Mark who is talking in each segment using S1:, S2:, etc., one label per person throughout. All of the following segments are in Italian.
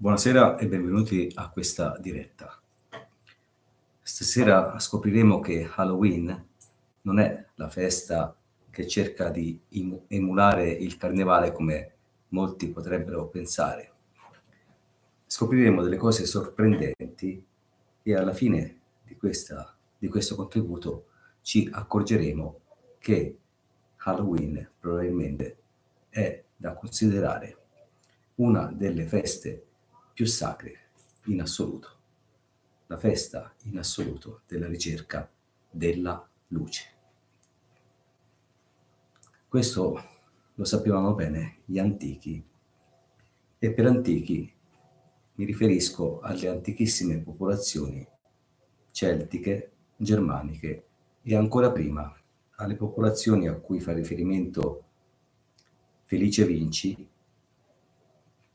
S1: Buonasera e benvenuti a questa diretta. Stasera scopriremo che Halloween non è la festa che cerca di emulare il carnevale come molti potrebbero pensare. Scopriremo delle cose sorprendenti e alla fine di questo contributo ci accorgeremo che Halloween probabilmente è da considerare una delle feste più sacre in assoluto, la festa in assoluto della ricerca della luce. Questo lo sapevano bene gli antichi e per antichi mi riferisco alle antichissime popolazioni celtiche, germaniche e ancora prima alle popolazioni a cui fa riferimento Felice Vinci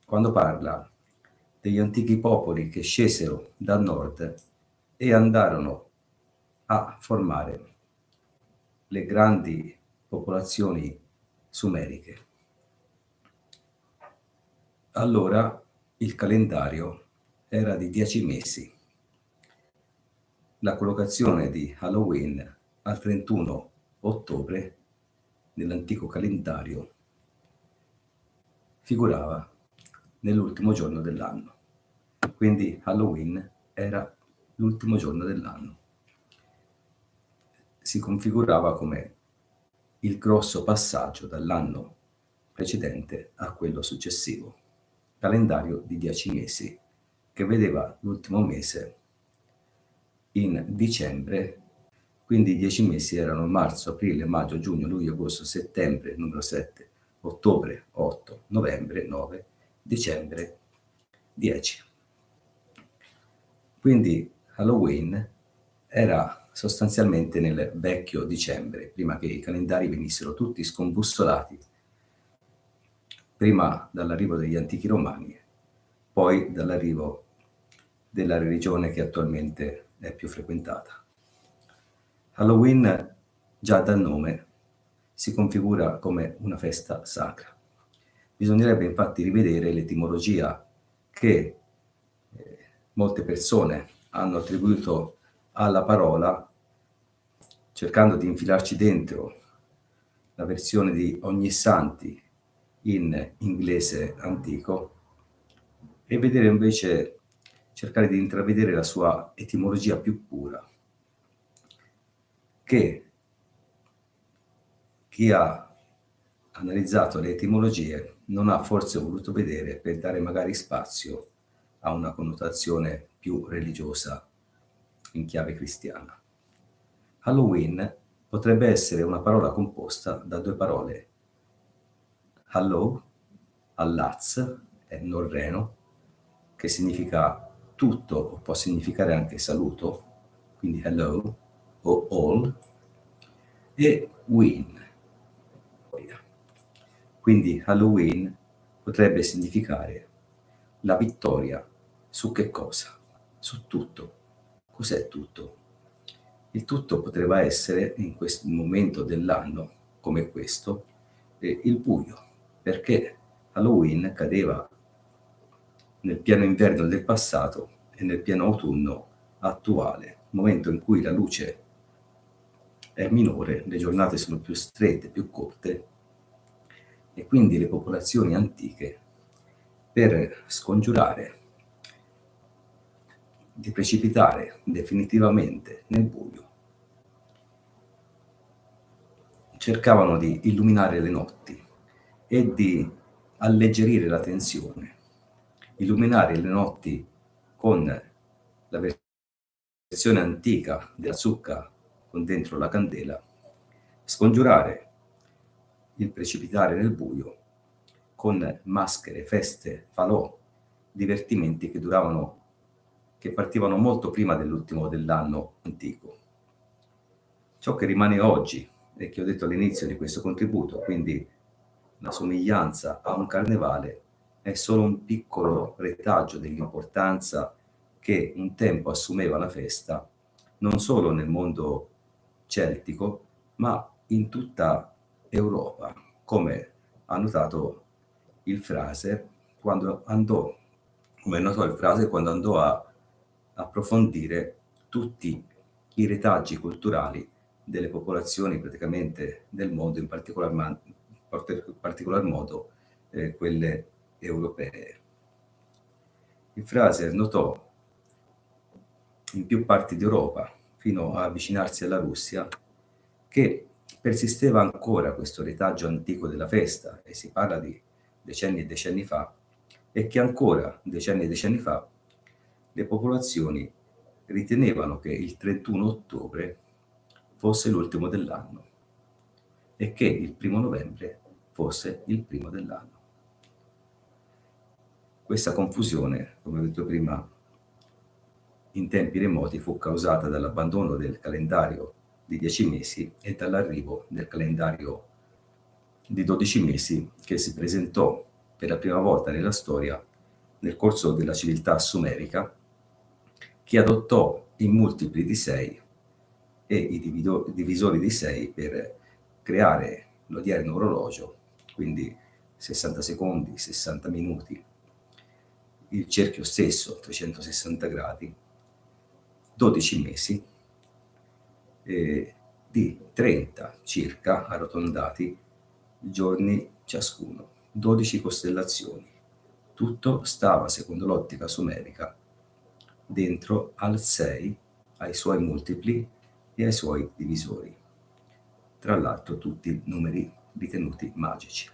S1: quando parla degli antichi popoli che scesero dal nord e andarono a formare le grandi popolazioni sumeriche. Allora il calendario era di 10 mesi. La collocazione di Halloween al 31 ottobre nell'antico calendario figurava nell'ultimo giorno dell'anno. Quindi Halloween era l'ultimo giorno dell'anno. Si configurava come il grosso passaggio dall'anno precedente a quello successivo. Calendario di 10 mesi che vedeva l'ultimo mese in dicembre, quindi i 10 mesi erano marzo, aprile, maggio, giugno, luglio, agosto, settembre, numero 7, ottobre 8, novembre 9, dicembre 10. Quindi Halloween era sostanzialmente nel vecchio dicembre, prima che i calendari venissero tutti scombussolati, prima dall'arrivo degli antichi romani, poi dall'arrivo della religione che attualmente è più frequentata. Halloween, già dal nome, si configura come una festa sacra. Bisognerebbe infatti rivedere l'etimologia che molte persone hanno attribuito alla parola, cercando di infilarci dentro la versione di Ognissanti in inglese antico e vedere invece, cercare di intravedere la sua etimologia più pura, che chi ha analizzato le etimologie non ha forse voluto vedere per dare magari spazio a una connotazione più religiosa in chiave cristiana. Halloween potrebbe essere una parola composta da due parole. Hallow, allaz, è norreno, che significa tutto o può significare anche saluto, quindi hello o all, e win. Quindi Halloween potrebbe significare la vittoria su che cosa? Su tutto. Cos'è tutto? Il tutto potrebbe essere, in questo momento dell'anno, come questo, il buio, perché Halloween cadeva nel pieno inverno del passato e nel pieno autunno attuale, momento in cui la luce è minore, le giornate sono più strette, più corte, e quindi le popolazioni antiche, per scongiurare di precipitare definitivamente nel buio, cercavano di illuminare le notti e di alleggerire la tensione, illuminare le notti con la versione antica della zucca con dentro la candela, scongiurare il precipitare nel buio con maschere, feste, falò, divertimenti che partivano molto prima dell'ultimo dell'anno antico. Ciò che rimane oggi, e che ho detto all'inizio di questo contributo, quindi la somiglianza a un carnevale, è solo un piccolo retaggio dell'importanza che un tempo assumeva la festa, non solo nel mondo celtico, ma in tutta Europa, come ha notato il Fraser quando andò come è noto il frase, quando andò a approfondire tutti i retaggi culturali delle popolazioni praticamente del mondo, in particolar modo quelle europee. Il Fraser notò in più parti d'Europa, fino a avvicinarsi alla Russia, che persisteva ancora questo retaggio antico della festa, e si parla di decenni e decenni fa, e che ancora decenni e decenni fa le popolazioni ritenevano che il 31 ottobre fosse l'ultimo dell'anno e che il 1° novembre fosse il primo dell'anno. Questa confusione, come ho detto prima, in tempi remoti fu causata dall'abbandono del calendario di 10 mesi e dall'arrivo del calendario di 12 mesi che si presentò per la prima volta nella storia nel corso della civiltà sumerica, che adottò i multipli di 6 e i divisori di 6 per creare l'odierno orologio, quindi 60 secondi, 60 minuti, il cerchio stesso, 360 gradi, 12 mesi di 30 circa arrotondati giorni ciascuno, 12 costellazioni. Tutto stava, secondo l'ottica sumerica, dentro al 6, ai suoi multipli e ai suoi divisori. Tra l'altro tutti numeri ritenuti magici.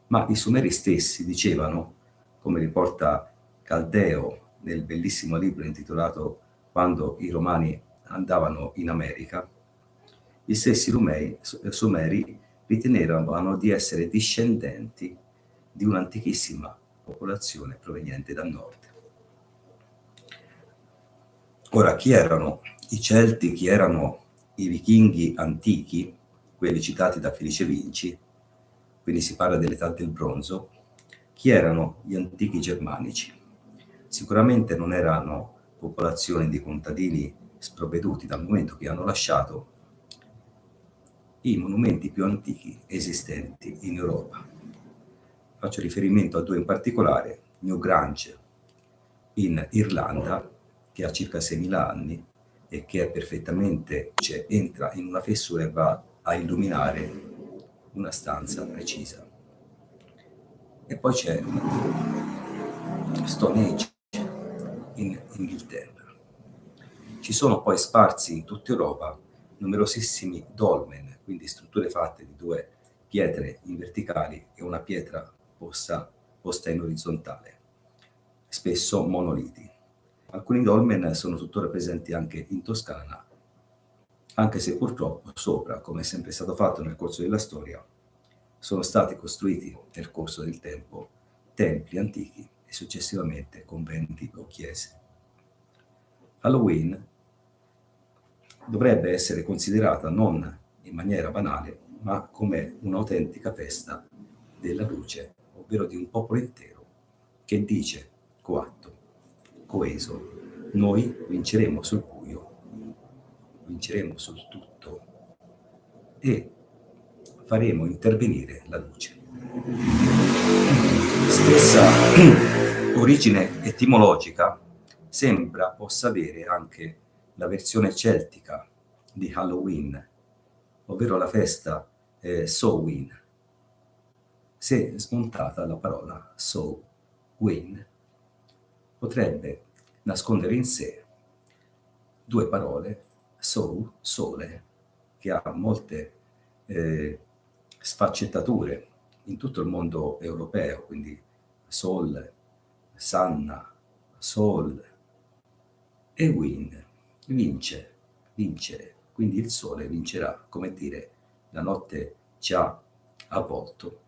S1: Ma i sumeri stessi dicevano, come riporta Caldeo nel bellissimo libro intitolato Quando i Romani andavano in America, gli stessi sumeri ritenevano di essere discendenti di un'antichissima popolazione proveniente dal nord. Ora, chi erano i Celti, chi erano i vichinghi antichi, quelli citati da Felice Vinci, quindi si parla dell'età del bronzo, chi erano gli antichi germanici? Sicuramente non erano popolazioni di contadini sprovveduti, dal momento che hanno lasciato i monumenti più antichi esistenti in Europa. Faccio riferimento a due in particolare: Newgrange in Irlanda, che ha circa 6.000 anni e che è perfettamente, cioè, entra in una fessura e va a illuminare una stanza precisa. E poi c'è Stonehenge in Inghilterra. Ci sono poi sparsi in tutta Europa numerosissimi dolmen, quindi strutture fatte di 2 pietre in verticali e una pietra posta in orizzontale, spesso monoliti. Alcuni dolmen sono tuttora presenti anche in Toscana, anche se purtroppo sopra, come è sempre stato fatto nel corso della storia, sono stati costruiti nel corso del tempo templi antichi e successivamente conventi o chiese. Halloween dovrebbe essere considerata non in maniera banale, ma come un'autentica festa della luce, ovvero di un popolo intero che dice coatto, coeso: noi vinceremo sul buio, vinceremo sul tutto e faremo intervenire la luce. Stessa origine etimologica sembra possa avere anche la versione celtica di Halloween, ovvero la festa Samhain. Se smontata la parola Samhain potrebbe nascondere in sé 2 parole, Sau, sole, che ha molte sfaccettature in tutto il mondo europeo, quindi sol, sanna, sol, e win, vince, vincere, quindi il sole vincerà, come dire, la notte ci ha avvolto,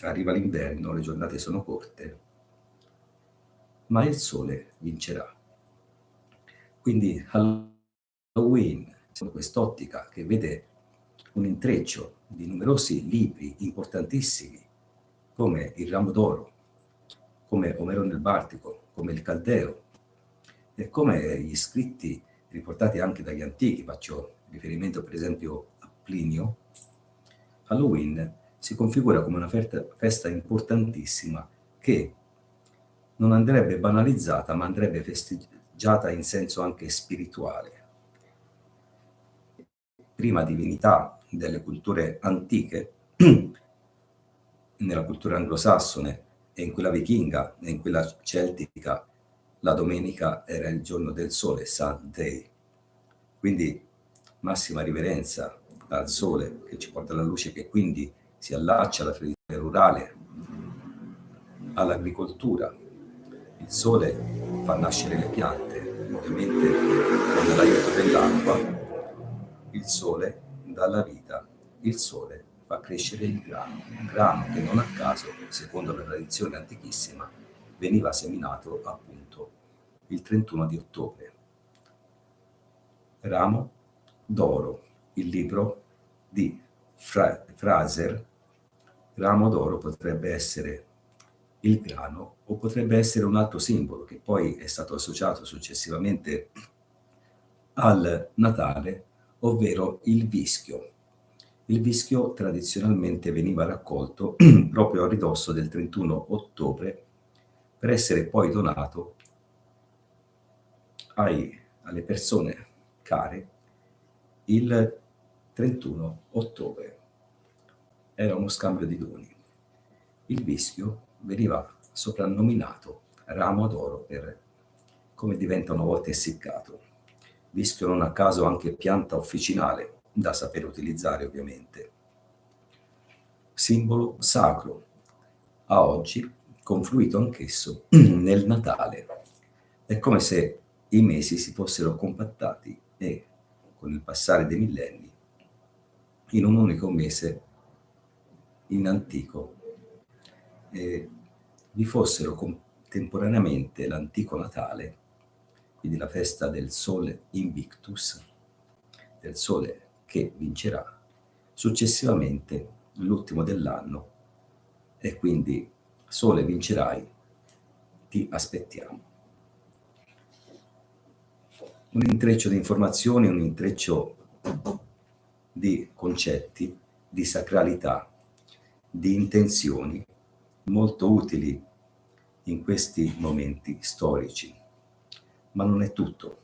S1: arriva l'inverno, le giornate sono corte, ma il sole vincerà. Quindi Halloween, quest'ottica che vede un intreccio di numerosi libri importantissimi, come il Ramo d'Oro, come Omero nel Baltico, come il Caldeo, e come gli scritti riportati anche dagli antichi, faccio riferimento per esempio a Plinio. Halloween si configura come una festa importantissima che non andrebbe banalizzata, ma andrebbe festeggiata in senso anche spirituale. Prima divinità delle culture antiche, nella cultura anglosassone e in quella vichinga e in quella celtica, la domenica era il giorno del sole, Sunday. Quindi massima riverenza al sole che ci porta la luce, che quindi si allaccia alla tradizione rurale, all'agricoltura. Il sole fa nascere le piante, ovviamente con l'aiuto dell'acqua. Il sole dà la vita, il sole fa crescere il grano che non a caso, secondo la tradizione antichissima, veniva seminato appunto il 31 di ottobre. Ramo d'oro, il libro di Fraser. Ramo d'oro potrebbe essere il grano o potrebbe essere un altro simbolo che poi è stato associato successivamente al Natale, ovvero il vischio. Il vischio tradizionalmente veniva raccolto proprio a ridosso del 31 ottobre per essere poi donato alle persone care il 31 ottobre. Era uno scambio di doni. Il vischio veniva soprannominato ramo d'oro per come diventa una volta essiccato. Vischio non a caso anche pianta officinale, da sapere utilizzare ovviamente. Simbolo sacro, a oggi confluito anch'esso nel Natale. È come se i mesi si fossero compattati e, con il passare dei millenni, in un unico mese in antico vi fossero contemporaneamente l'antico Natale, quindi la festa del Sole Invictus, del Sole che vincerà, successivamente l'ultimo dell'anno, e quindi Sole vincerai, ti aspettiamo. Un intreccio di informazioni, un intreccio di concetti, di sacralità, di intenzioni molto utili in questi momenti storici. Ma non è tutto.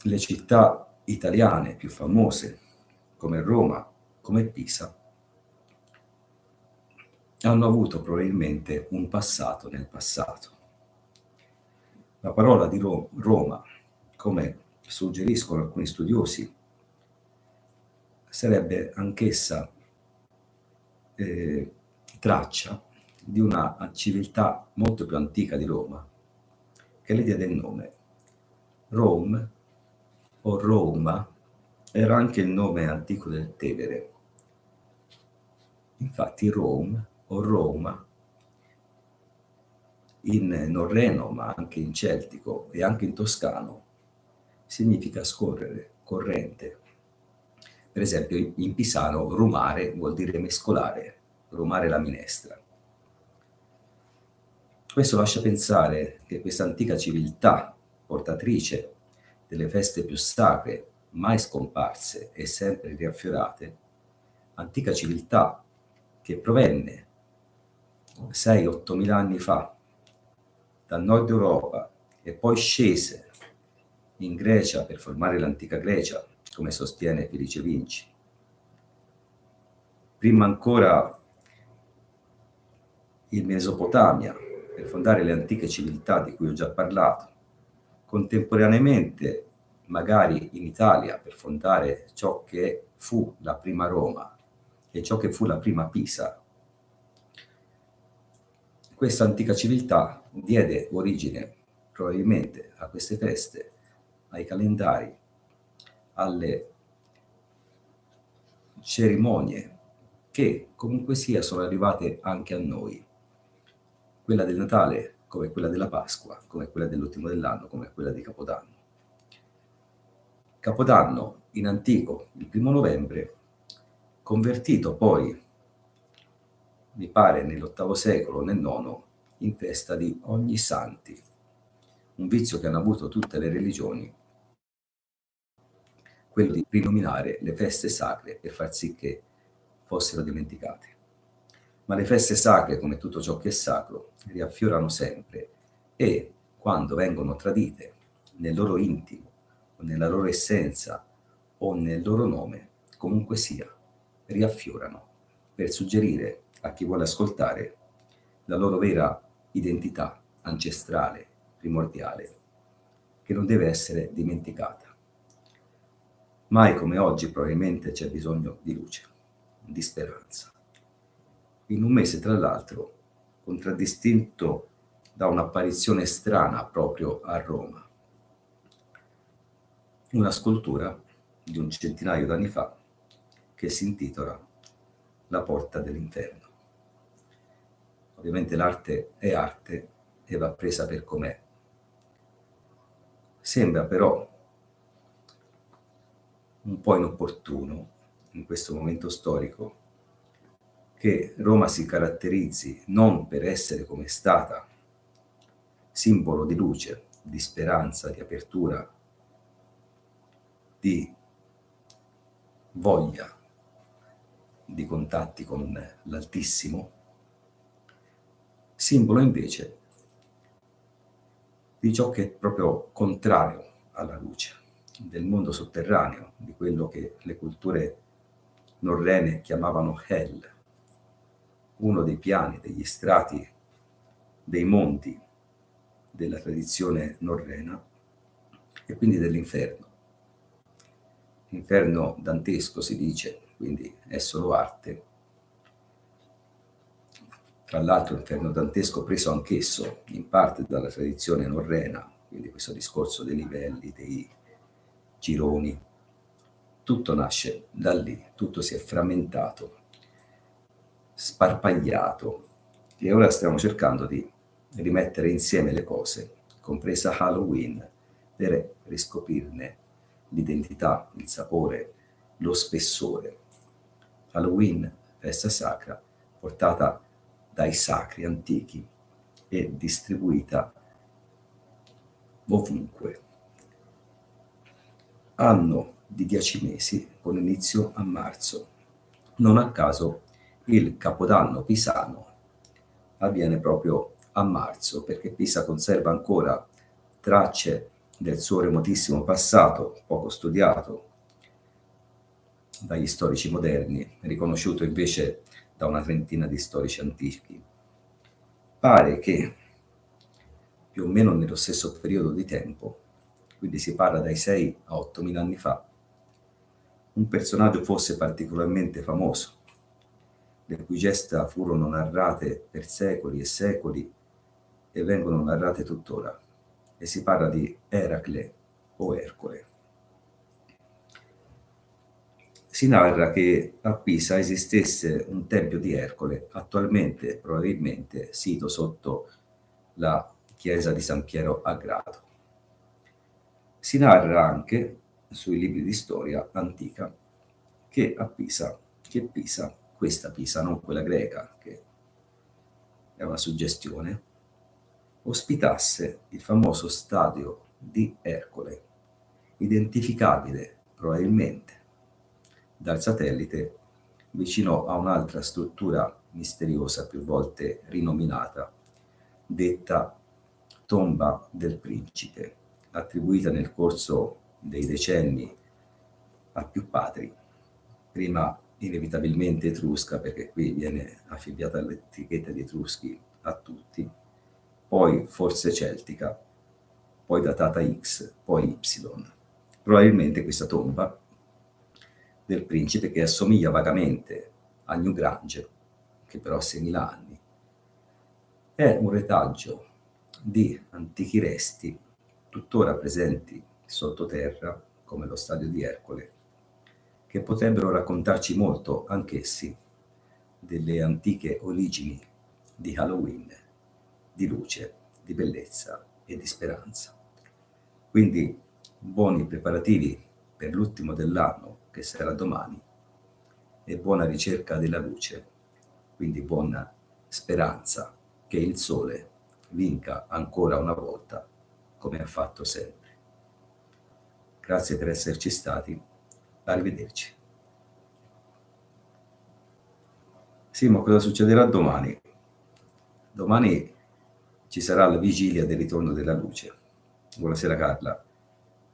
S1: Le città italiane più famose, come Roma, come Pisa, hanno avuto probabilmente un passato nel passato. La parola di Roma, come suggeriscono alcuni studiosi, sarebbe anch'essa traccia di una civiltà molto più antica di Roma, che le diede il nome. Rome o Roma era anche il nome antico del Tevere. Infatti Rome o Roma in norreno, ma anche in celtico e anche in toscano, significa scorrere, corrente. Per esempio in pisano rumare vuol dire mescolare, rumare la minestra. Questo lascia pensare che questa antica civiltà, portatrice delle feste più sacre, mai scomparse e sempre riaffiorate, antica civiltà che provenne 6-8 mila anni fa dal nord Europa e poi scese in Grecia per formare l'antica Grecia, come sostiene Felice Vinci. Prima ancora in Mesopotamia, per fondare le antiche civiltà di cui ho già parlato. Contemporaneamente, magari in Italia, per fondare ciò che fu la prima Roma e ciò che fu la prima Pisa. Questa antica civiltà diede origine probabilmente a queste feste, ai calendari, alle cerimonie che comunque sia sono arrivate anche a noi. Quella del Natale, come quella della Pasqua, come quella dell'ultimo dell'anno, come quella di Capodanno. Capodanno in antico, il 1° novembre, convertito poi, mi pare nell'VIII secolo, nel IX, in festa di Ognissanti, un vizio che hanno avuto tutte le religioni, quello di rinominare le feste sacre per far sì che fossero dimenticate. Ma le feste sacre, come tutto ciò che è sacro, riaffiorano sempre e, quando vengono tradite nel loro intimo, o nella loro essenza, o nel loro nome, comunque sia, riaffiorano per suggerire a chi vuole ascoltare la loro vera identità ancestrale, primordiale, che non deve essere dimenticata. Mai come oggi probabilmente c'è bisogno di luce, di speranza. In un mese, tra l'altro, contraddistinto da un'apparizione strana proprio a Roma, una scultura di un centinaio d'anni fa che si intitola La porta dell'inferno. Ovviamente l'arte è arte e va presa per com'è. Sembra però un po' inopportuno in questo momento storico che Roma si caratterizzi non per essere come è stata, simbolo di luce, di speranza, di apertura, di voglia di contatti con l'Altissimo, simbolo invece di ciò che è proprio contrario alla luce, del mondo sotterraneo, di quello che le culture norrene chiamavano Hell, uno dei piani, degli strati, dei monti della tradizione norrena e quindi dell'inferno. L'inferno dantesco si dice, quindi è solo arte. Tra l'altro l'inferno dantesco preso anch'esso in parte dalla tradizione norrena, quindi questo discorso dei livelli, dei gironi, tutto nasce da lì, tutto si è frammentato, sparpagliato e ora stiamo cercando di rimettere insieme le cose, compresa Halloween, per riscoprirne l'identità, il sapore, lo spessore. Halloween, festa sacra, portata dai sacri antichi e distribuita ovunque. Anno di 10 mesi con inizio a marzo. Non a caso il Capodanno pisano avviene proprio a marzo, perché Pisa conserva ancora tracce del suo remotissimo passato, poco studiato dagli storici moderni, riconosciuto invece da una trentina di storici antichi. Pare che più o meno nello stesso periodo di tempo, quindi si parla dai 6 a 8.000 anni fa, un personaggio fosse particolarmente famoso, le cui gesta furono narrate per secoli e secoli e vengono narrate tuttora, e si parla di Eracle o Ercole. Si narra che a Pisa esistesse un tempio di Ercole, attualmente probabilmente sito sotto la chiesa di San Piero a Grado. Si narra anche sui libri di storia antica che a Pisa, questa Pisa, non quella greca, che è una suggestione, ospitasse il famoso stadio di Ercole, identificabile probabilmente dal satellite vicino a un'altra struttura misteriosa più volte rinominata, detta Tomba del Principe, attribuita nel corso dei decenni a più padri, prima inevitabilmente etrusca, perché qui viene affibbiata l'etichetta di etruschi a tutti, poi forse celtica, poi datata X, poi Y. Probabilmente questa tomba del principe, che assomiglia vagamente a Newgrange, che però ha 6.000 anni, è un retaggio di antichi resti tuttora presenti sottoterra, come lo stadio di Ercole, che potrebbero raccontarci molto anch'essi delle antiche origini di Halloween, di luce, di bellezza e di speranza. Quindi buoni preparativi per l'ultimo dell'anno, che sarà domani, e buona ricerca della luce, quindi buona speranza che il sole vinca ancora una volta, come ha fatto sempre. Grazie per esserci stati, arrivederci. Sì, ma cosa succederà domani? Domani ci sarà la vigilia del ritorno della luce. Buonasera Carla.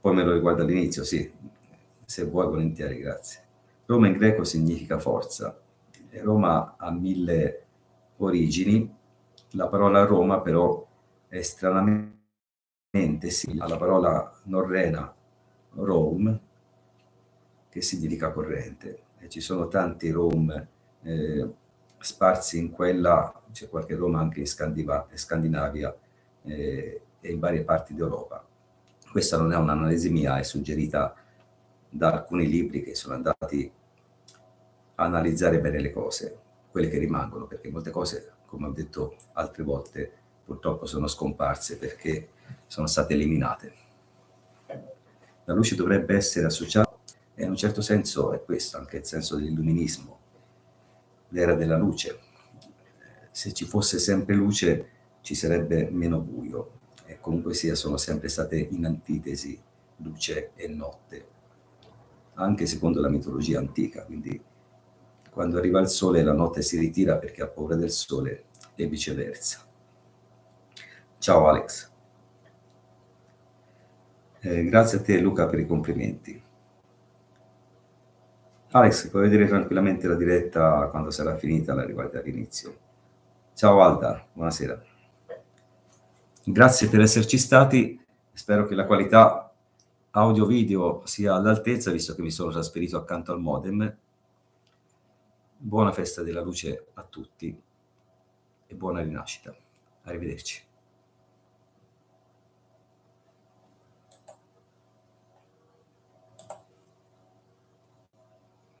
S1: Poi me lo riguardo all'inizio, sì. Se vuoi, volentieri, grazie. Roma in greco significa forza. Roma ha 1000 origini. La parola Roma però è stranamente simile alla parola norrena Rome, che significa corrente. E ci sono tanti Rome sparsi in quella, c'è qualche Roma anche in Scandinavia e in varie parti d'Europa. Questa non è un'analisi mia, è suggerita da alcuni libri che sono andati a analizzare bene le cose, quelle che rimangono, perché molte cose, come ho detto altre volte, purtroppo sono scomparse perché sono state eliminate. La luce dovrebbe essere associata, e in un certo senso è questo anche il senso dell'illuminismo, l'era della luce. Se ci fosse sempre luce ci sarebbe meno buio, e comunque sia sono sempre state in antitesi luce e notte, anche secondo la mitologia antica, quindi quando arriva il sole la notte si ritira perché ha paura del sole e viceversa. Ciao Alex. Grazie a te Luca per i complimenti. Alex, puoi vedere tranquillamente la diretta quando sarà finita, la riguardi all'inizio. Ciao Alda, buonasera. Grazie per esserci stati, spero che la qualità audio-video sia all'altezza, visto che mi sono trasferito accanto al modem. Buona festa della luce a tutti e buona rinascita. Arrivederci.